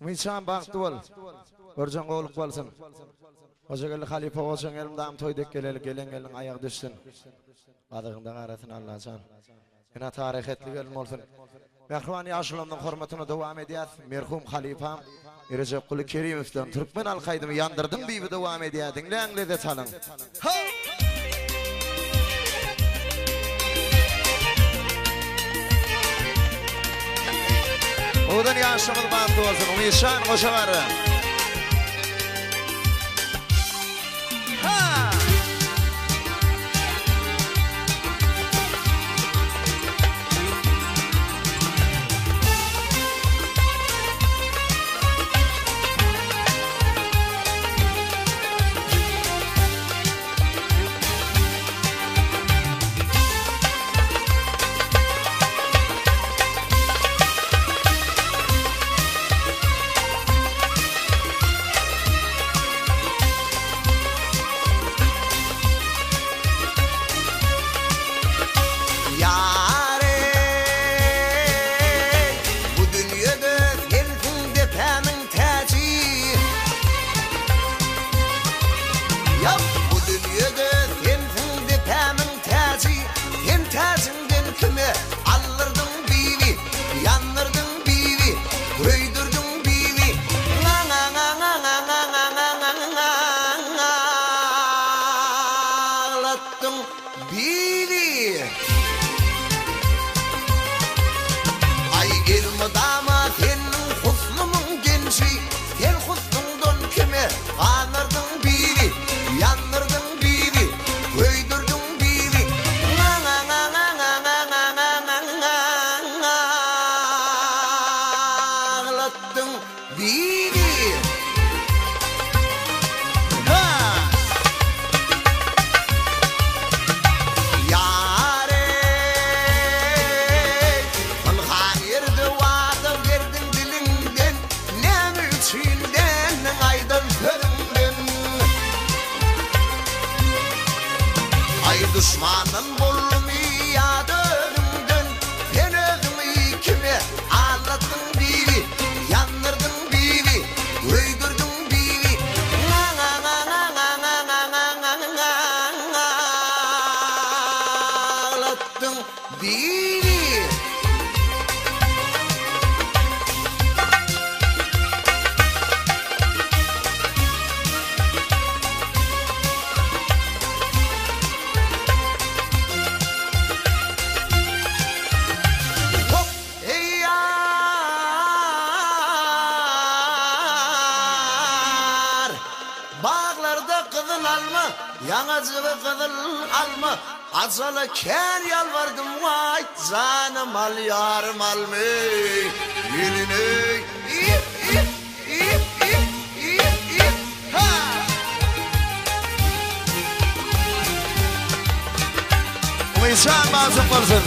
Ümidşan baktı ol. Görcan qoğuluk bolsun. Hoca geldi halife olsun elim dam toyduk gelelik gelen ayak düşsün. Adığında garetini Allah'can. Yine tarihetli gelin olsun. Mehruvan yaşlarımın hürmetine devam ediyat. Merhum halifam Recep Kulu Kerimov'dan Türkmen alkaydımı yandırdım bir devam ediyat. Dinleyenle de çalın. Odan yaşımız baktı olsun. Ümidşan koşa varı. Düşmanın bulmayadı önümden. Sen özümü kime ağlattın biri, yandırdın biri, öldürdün biri. Ağlattın biri. Yanacığı kızıl alma, azalı ker yalvardım vay, canım al yarım alma, yeline ha. Ümidşan bazım olsun.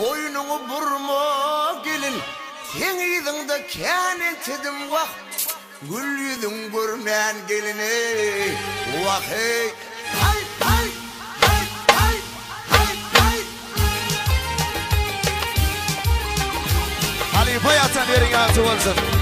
boynunu burma gelin. Tengidin de kâne tedim vah. Gül yüzün görmeyen gelini. Vah hey. Hay hay hay hay hay hay. Halife yatan yerin altı olsun.